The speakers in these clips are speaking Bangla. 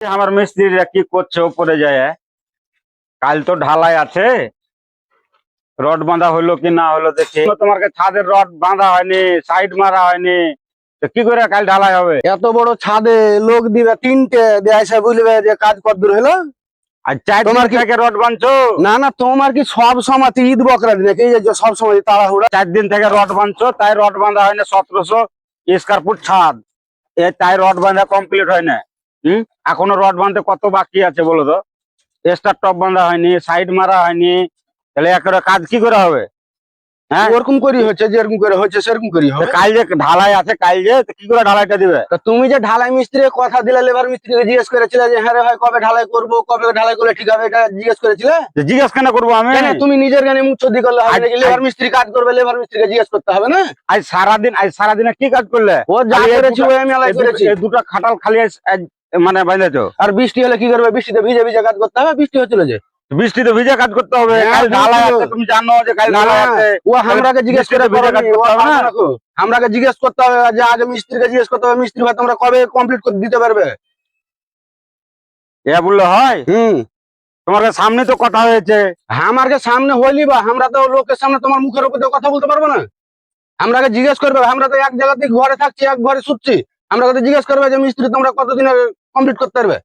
আমার মিস্ত্রিরা কি করছে উপরে যায়? কাল তো ঢালাই আছে, রড বাঁধা হলো কি না হলো দেখি। তোমার ছাদের রড বাঁধা হয়নি, সাইড মারা হয়নি, তো কি করে কাল ঢালাই হবে? এত বড় ছাদে লোক দিবে তিনটে দেয়াইছে বুঝবে যে কাজ কতদূর হলো। আর চার তোমার দিন থেকে রড বাঁধছো? না না, তোমার কি সব সময় ঈদ বকরা দিন নাকি যে সব সময় তাড়াহুড়া? 4 দিন থেকে রড বাঁধছো, তাই রড বাঁধা হয় না। 1700 স্কয়ার ফুট ছাদ, তাই রড বাঁধা কমপ্লিট হয় না। এখনো রড বাঁধতে কত বাকি আছে বলো তো? স্টার টপ বাঁধা হয়নি, সাইড মারা হয়নি, তাহলে একেবারে কাজ কি করে হবে? হ্যাঁ, ওরকম করে হচ্ছে, যেরকম করে হচ্ছে সেরকম করে হবে। কাল যে ঢালাই আছে, কাল যে কি করে ঢালাইটা দিবে? তা তুমি যে ঢালাই মিস্ত্রি কথা দিলে, লেবার মিস্ত্রিকে জিজ্ঞেস করেছিলে যে হ্যাঁ রে ভাই কবে ঢালাই করবো, কবে ঢালাই করলে ঠিক হবে, এটা জিজ্ঞেস করেছিলে? জিজ্ঞেস কেন করবো আমি? কেন তুমি নিজের গানে মুখ চোদ্দি করলে হবে নাকি? লেবার মিস্ত্রি কাজ করবে, লেবার মিস্ত্রিকে জিজ্ঞেস করতে হবে না? আজ সারাদিনে কি কাজ করলে? ও যা করেছি ওই আমি আলাই করেছি। এই দুটো খাটাল খালি মানে বাঁধেছো। আর বৃষ্টি হলে কি করবে? বৃষ্টিতে ভিজে ভিজে কাজ করতে হবে, বৃষ্টি হচ্ছিল যে। বৃষ্টিতে ভিজে কাজ করতে হবে? হ্যাঁ, কাল ঢালাই আছে, বৃষ্টিতে। তুমি জানো যে কাল না, ঢালাই আছে। ও আমরাকে জিজ্ঞেস করে ভিজে কাজ করতে হবে না? আমরাকে জিজ্ঞেস করতে হবে, যে আগে মিস্ত্রিকে জিজ্ঞেস করতে হবে মিস্ত্রি ভাই তোমরা কবে কমপ্লিট করে দিতে পারবে। এ বললে হয়? হুম, তোমার সামনে তো কথা হয়েছে। আমাকে সামনে হইলি বা আমরা তো লোকের সামনে তোমার মুখের উপর দিয়ে কথা বলতে পারবো না। আমরাকে জিজ্ঞেস করবে, আমরা তো এক জায়গাতে ঘরে থাকছি, এক ঘরে শুচ্ছি, আমরাকে তো জিজ্ঞেস করবে যে মিস্ত্রি তোমরা কতদিনে কমপ্লিট করতে পারবে।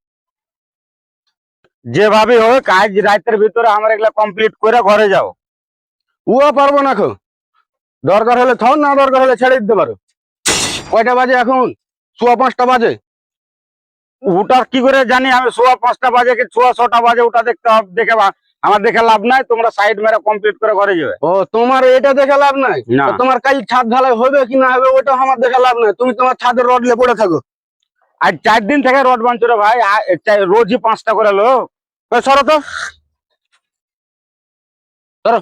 যেভাবে হোক কাজ রাতের ভিতরে আমার এগুলা কমপ্লিট করে ঘরে যাও। ও পারবো না এখন, দরকার হলে থাও, না দরকার হলে ছেড়ে দিতে পারো। কয়টা বাজে এখন? 5:15 বাজে। ওটা কি করে জানি আমি? 5:15 বাজে কি 6:00 বাজে, ওটা দেখতে হবে। আমার দেখে লাভ নাই, তোমরা সাইড মেরে কমপ্লিট করে ঘরে যাবে। ও তোমার এটা দেখে লাভ নাই? না। তো তোমার কাল ছাদ ঢালাই হবে কি না হবে ওটা আমার দেখে লাভ নাই, তুমি তোমার ছাদের রড নিয়ে পড়ে থাকো। আজ 4 দিন থেকে রড বাঁধছো রে ভাই, রোজই 5টা করে লোক। সরো তো, সরো।